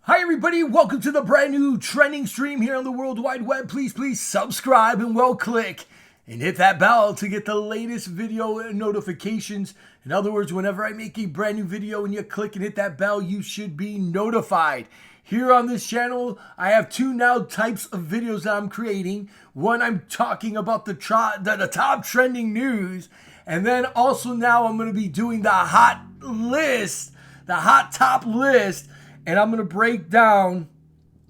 Hi everybody, welcome to the brand new trending stream here on the World Wide Web. Please subscribe and click and hit that bell to get the latest video notifications. In other words, whenever I make a brand new video and you click and hit that bell, you should be notified. Here on this channel, I have two now types of videos that I'm creating. One, I'm talking about the top trending news. And then also now I'm going to be doing the hot top list. And I'm going to break down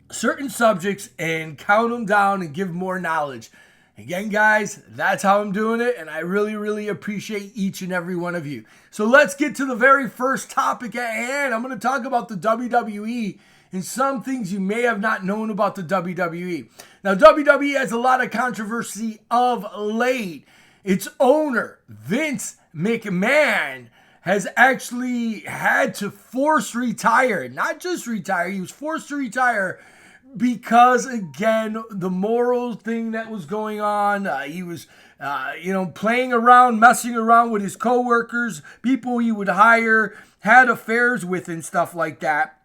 certain subjects and count them down and give more knowledge. Again, guys, that's how I'm doing it. And I really appreciate each and every one of you. So let's get to the very first topic at hand. I'm going to talk about the WWE and some things you may have not known about the WWE. Now, WWE has a lot of controversy of late. Its owner, Vince McMahon, has actually had to force retire. Not just retire, he was forced to retire because, again, the moral thing that was going on. He was, playing around, messing around with his coworkers, people he would hire, had affairs with and stuff like that.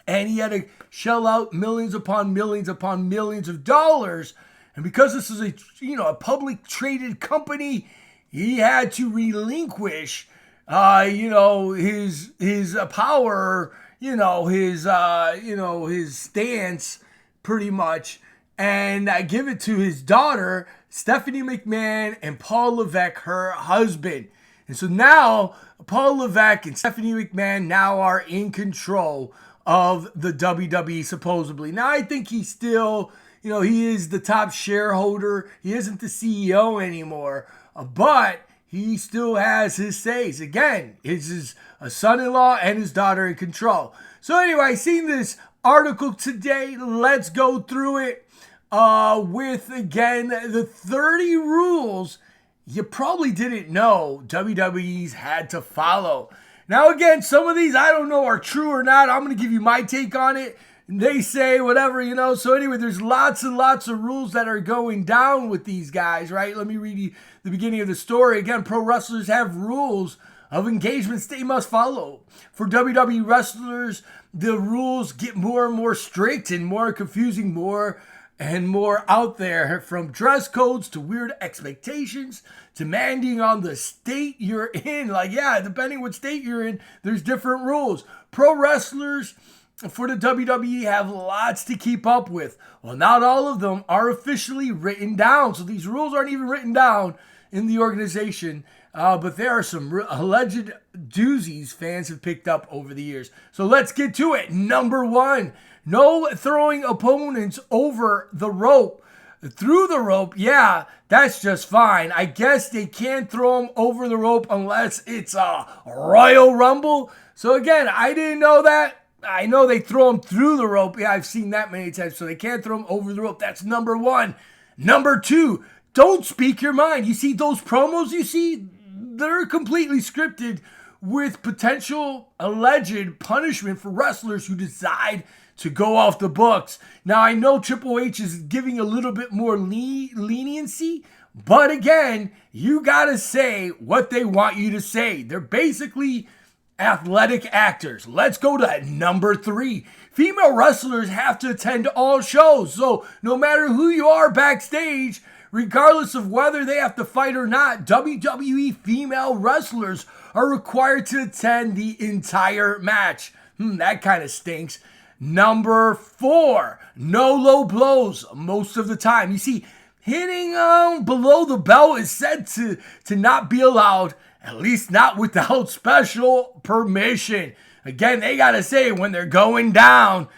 And he had to shell out millions upon millions of dollars. And because this is a public traded company, he had to relinquish his power, his stance pretty much, and give it to his daughter, Stephanie McMahon, and Paul Levesque, her husband. And so now Paul Levesque and Stephanie McMahon now are in control of the WWE supposedly. Now I think he's still, he is the top shareholder. He isn't the CEO anymore, but he still has his says. Again, it's his son-in-law and his daughter in control. So anyway, I seen this article today. Let's go through it with, again, the 30 rules you probably didn't know WWE's had to follow. Now, again, some of these I don't know are true or not. I'm going to give you my take on it. They say whatever, So anyway, there's lots and lots of rules that are going down with these guys, right? Let me read you the beginning of the story. Again, pro wrestlers have rules of engagements they must follow. For WWE wrestlers, the rules get more and more strict and more confusing, more and more out there, from dress codes to weird expectations, demanding on the state you're in. Depending what state you're in, there's different rules. Pro wrestlers for the WWE have lots to keep up with. Well, not all of them are officially written down. So these rules aren't even written down in the organization. But there are some alleged doozies fans have picked up over the years. So let's get to it. Number 1, no throwing opponents over the rope. Through the rope, yeah, that's just fine. I guess they can't throw them over the rope unless it's a Royal Rumble. So again, I didn't know that. I know they throw them through the rope. Yeah, I've seen that many times. So they can't throw them over the rope. That's number 1. Number 2, don't speak your mind. You see those promos they're completely scripted with potential alleged punishment for wrestlers who decide to go off the books. Now, I know Triple H is giving a little bit more leniency, but again, you got to say what they want you to say. They're basically athletic actors. Let's go to number 3. Female wrestlers have to attend all shows. So no matter who you are backstage, regardless of whether they have to fight or not, WWE female wrestlers are required to attend the entire match. That kind of stinks. Number 4, no low blows most of the time. You see, hitting below the belt is said to not be allowed, at least not without special permission. Again, they got to say when they're going down,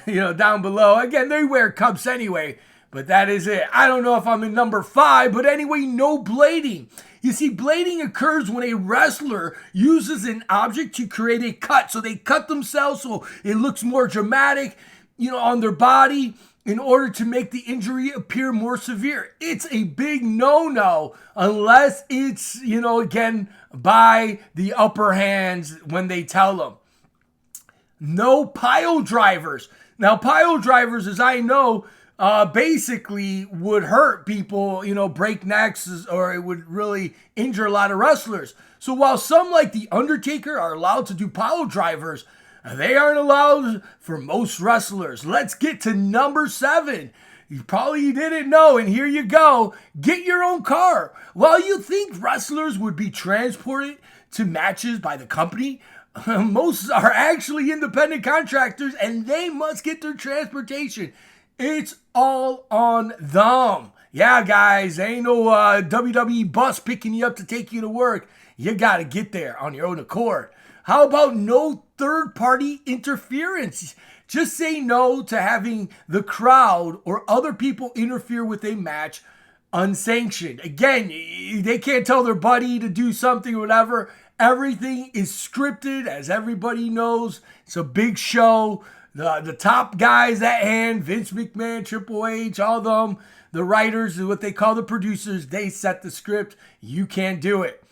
down below. Again, they wear cups anyway, but that is it. I don't know if I'm in number 5, but anyway, no blading. You see, blading occurs when a wrestler uses an object to create a cut. So they cut themselves so it looks more dramatic, on their body in order to make the injury appear more severe. It's a big no-no unless it's, again, by the upper hands when they tell them. No pile drivers. Now, pile drivers, as I know, basically would hurt people, break necks, or it would really injure a lot of wrestlers. So while some, like The Undertaker, are allowed to do pile drivers, They aren't allowed for most wrestlers. Let's get to number 7. You probably didn't know, and here you go. Get your own car. While you think wrestlers would be transported to matches by the company, most are actually independent contractors, and they must get their transportation. It's all on them. Yeah, guys, ain't no WWE bus picking you up to take you to work. You got to get there on your own accord. How about no third-party interference? Just say no to having the crowd or other people interfere with a match unsanctioned. Again, they can't tell their buddy to do something or whatever. Everything is scripted, as everybody knows. It's a big show. The top guys at hand, Vince McMahon, Triple H, all of them, the writers, what they call the producers, they set the script. You can't do it.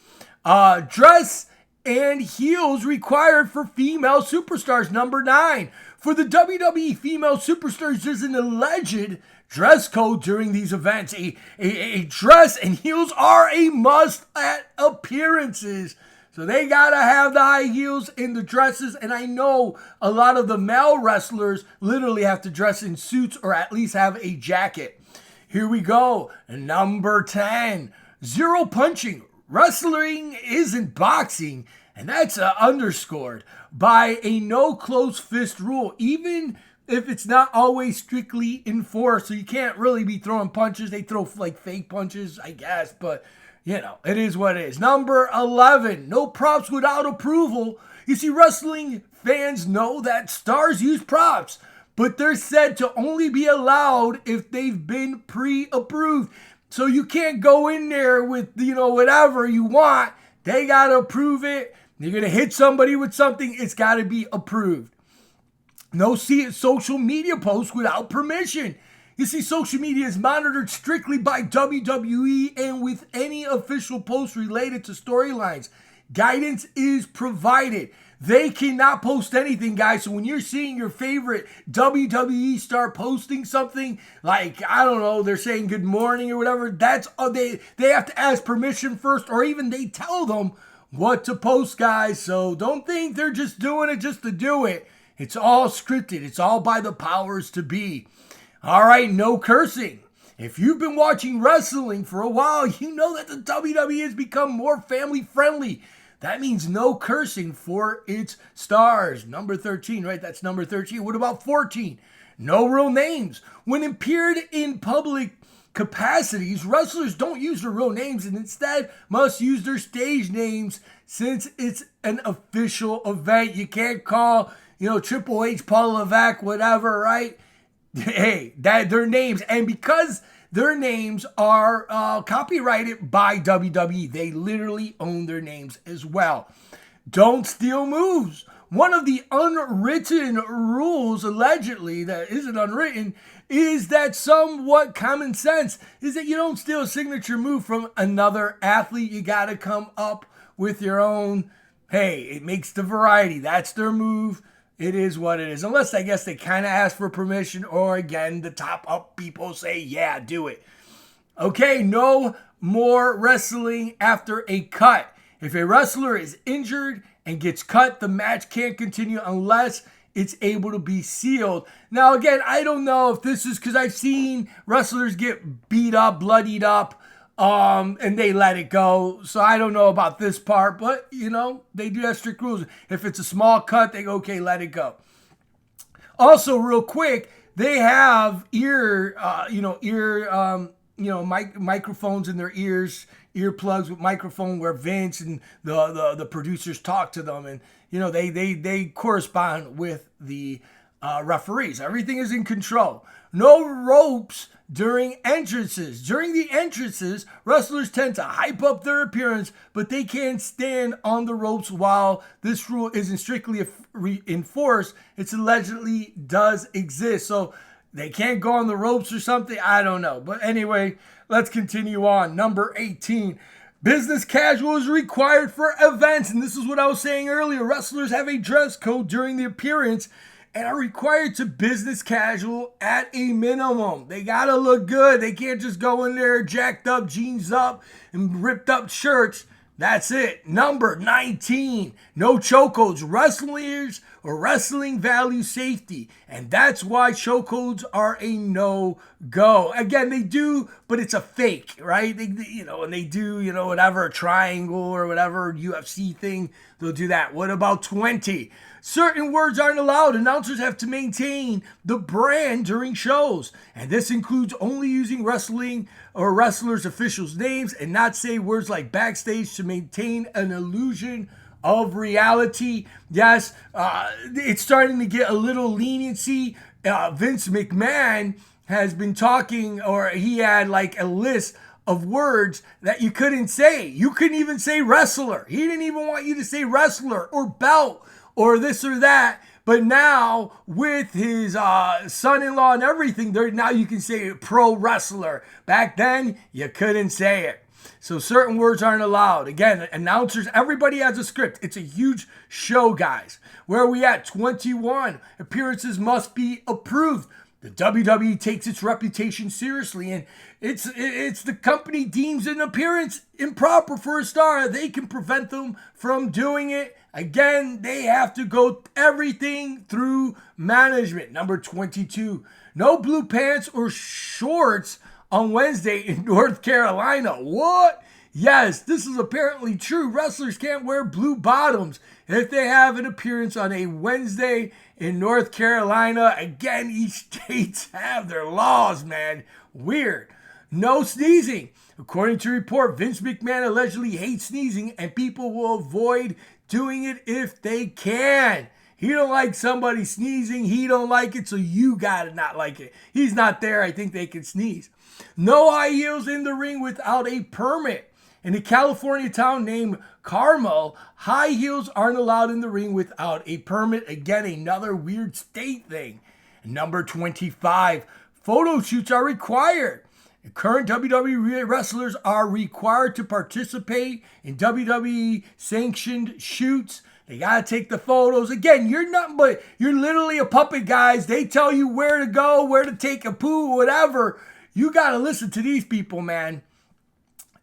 Dress and heels required for female superstars. Number 9. For the WWE female superstars, there's an alleged dress code during these events. A dress and heels are a must at appearances. So they got to have the high heels in the dresses. And I know a lot of the male wrestlers literally have to dress in suits or at least have a jacket. Here we go. Number 10. Zero punching. Wrestling isn't boxing, and that's underscored by a no close fist rule, even if it's not always strictly enforced. So you can't really be throwing punches. They throw like fake punches, I guess, but you know, it is what it is. Number 11, no props without approval. You see, wrestling fans know that stars use props, but they're said to only be allowed if they've been pre-approved. So you can't go in there with, whatever you want. They got to approve it. You're going to hit somebody with something, it's got to be approved. No social media posts without permission. You see, social media is monitored strictly by WWE, and with any official posts related to storylines, guidance is provided. They cannot post anything, guys. So when you're seeing your favorite WWE star posting something, like, I don't know, they're saying good morning or whatever, that's they have to ask permission first, or even they tell them what to post, guys. So don't think they're just doing it just to do it. It's all scripted. It's all by the powers to be. All right, no cursing. If you've been watching wrestling for a while, you know that the WWE has become more family friendly. That means no cursing for its stars. Number 13, right? That's number 13. What about 14? No real names. When appeared in public capacities, wrestlers don't use their real names and instead must use their stage names since it's an official event. You can't call, Triple H, Paul Levesque, whatever, right? Hey, that their names. And because their names are copyrighted by WWE, they literally own their names as well. Don't steal moves. One of the unwritten rules, allegedly, that isn't unwritten, is that somewhat common sense, is that you don't steal a signature move from another athlete. You got to come up with your own. Hey, it makes the variety. That's their move. It is what it is. Unless, I guess, they kind of ask for permission, or again, the top up people say, yeah, do it. Okay, no more wrestling after a cut. If a wrestler is injured and gets cut, the match can't continue unless it's able to be sealed. Now, again, I don't know if this is because I've seen wrestlers get beat up, bloodied up, and they let it go. So I don't know about this part, but, they do have strict rules. If it's a small cut, they go, okay, let it go. Also, real quick, they have microphones in their ears, earplugs with microphone where Vince and the producers talk to them, and they correspond with the referees. Everything is in control. No ropes during entrances. During the entrances, wrestlers tend to hype up their appearance, but they can't stand on the ropes. While this rule isn't strictly enforced, it allegedly does exist. So they can't go on the ropes or something. I don't know. But anyway, let's continue on. Number 18. Business casual is required for events. And this is what I was saying earlier. Wrestlers have a dress code during the appearance and are required to business casual at a minimum. They got to look good. They can't just go in there jacked up, jeans up, and ripped up shirts. That's it. Number 19. No chokeholds. Wrestlers or wrestling value safety. And that's why chokeholds are a no-go. Again, they do, but it's a fake, right? And they do, whatever, a triangle or whatever U.S.C thing. They'll do that. What about 20? Certain words aren't allowed. Announcers have to maintain the brand during shows. And this includes only using wrestling or wrestlers' officials' names and not say words like backstage to maintain an illusion of reality. Yes, it's starting to get a little leniency. Vince McMahon has been talking, or he had like a list of words that you couldn't say. You couldn't even say wrestler. He didn't even want you to say wrestler or belt or this or that. But now with his son-in-law and everything, now you can say pro wrestler. Back then, you couldn't say it. So certain words aren't allowed. Again, announcers, everybody has a script. It's a huge show, guys. Where are we at? 21. Appearances must be approved. The WWE takes its reputation seriously, and it's the company deems an appearance improper for a star. They can prevent them from doing it. Again, they have to go everything through management. Number 22, no blue pants or shorts on Wednesday in North Carolina. What? Yes, this is apparently true. Wrestlers can't wear blue bottoms if they have an appearance on a Wednesday in North Carolina. Again, each states have their laws, man. Weird. No sneezing. According to a report, Vince McMahon allegedly hates sneezing and people will avoid doing it if they can. He don't like somebody sneezing. He don't like it, so you gotta not like it. He's not there. I think they can sneeze. No high heels in the ring without a permit. In a California town named Carmel, high heels aren't allowed in the ring without a permit. Again, another weird state thing. Number 25, photo shoots are required. Current WWE wrestlers are required to participate in WWE sanctioned shoots. They got to take the photos. Again, you're literally a puppet, guys. They tell you where to go, where to take a poo, whatever. You got to listen to these people, man.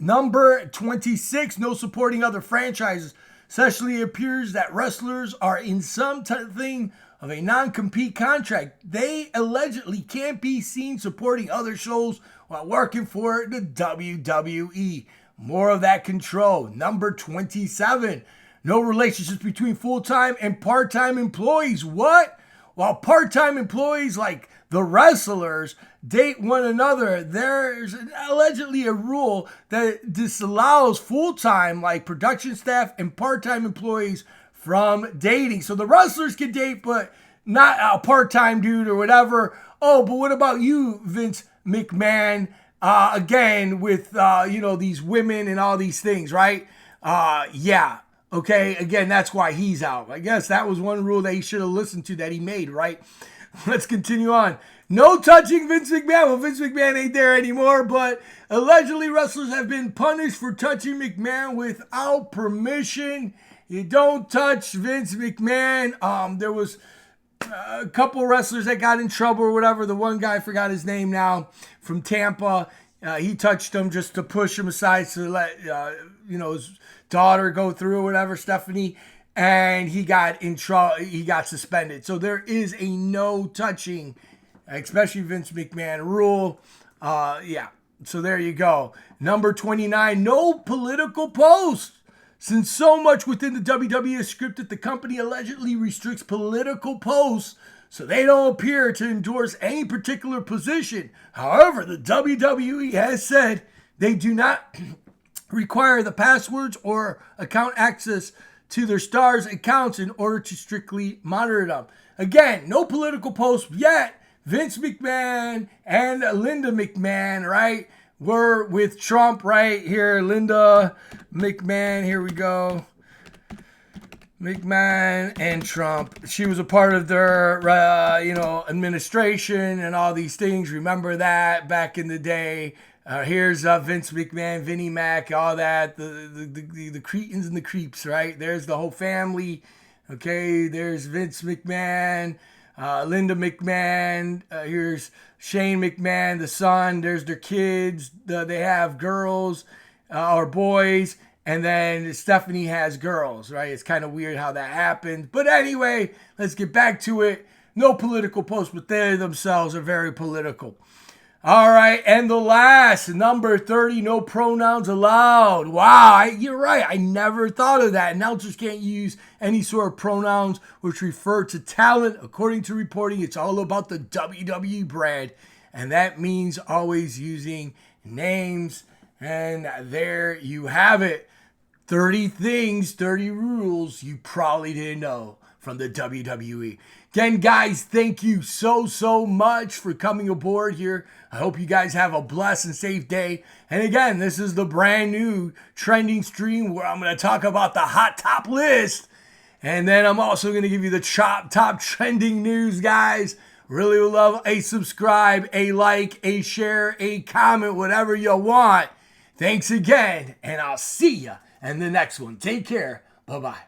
Number 26, no supporting other franchises. Especially it appears that wrestlers are in something of a non-compete contract. They allegedly can't be seen supporting other shows while working for the WWE. More of that control. Number 27, no relationships between full-time and part-time employees. What? While part-time employees like the wrestlers date one another, there's allegedly a rule that disallows full-time, like production staff and part-time employees from dating. So the wrestlers can date, but not a part-time dude or whatever. Oh, but what about you, Vince McMahon? Again, with, these women and all these things, right? Yeah. Okay, again, that's why he's out. I guess that was one rule that he should have listened to that he made, right? Let's continue on. No touching Vince McMahon. Well, Vince McMahon ain't there anymore, but allegedly wrestlers have been punished for touching McMahon without permission. You don't touch Vince McMahon. There was a couple wrestlers that got in trouble or whatever. The one guy, I forgot his name now, from Tampa. He touched him just to push him aside to let, his daughter go through or whatever, Stephanie. And he got in trouble. He got suspended. So there is a no touching, especially Vince McMahon rule. Yeah. So there you go. Number 29, no political posts. Since so much within the WWE is scripted, the company allegedly restricts political posts so they don't appear to endorse any particular position. However, the WWE has said they do not require the passwords or account access to their stars' accounts in order to strictly monitor them. Again, no political posts yet. Vince McMahon and Linda McMahon, right, were with Trump right here. Linda McMahon, here we go. McMahon and Trump. She was a part of their, administration and all these things. Remember that back in the day. Here's Vince McMahon, Vinnie Mac, all that, the cretins and the creeps, right? There's the whole family. Okay, there's Vince McMahon, Linda McMahon. Here's Shane McMahon, the son. There's their kids. They have girls or boys. and then Stephanie has girls, right? It's kind of weird how that happened. But anyway, let's get back to it. No political posts, but they themselves are very political. All right, and the last, number 30, no pronouns allowed. Wow, you're right. I never thought of that. Announcers can't use any sort of pronouns which refer to talent. According to reporting, it's all about the WWE brand, and that means always using names. And there you have it. 30 things, 30 rules you probably didn't know from the WWE. Again, guys, thank you so much for coming aboard here. I hope you guys have a blessed and safe day. And again, this is the brand new trending stream where I'm going to talk about the hot top list. And then I'm also going to give you the top trending news, guys. Really would love a subscribe, a like, a share, a comment, whatever you want. Thanks again, and I'll see ya in the next one. Take care. Bye-bye.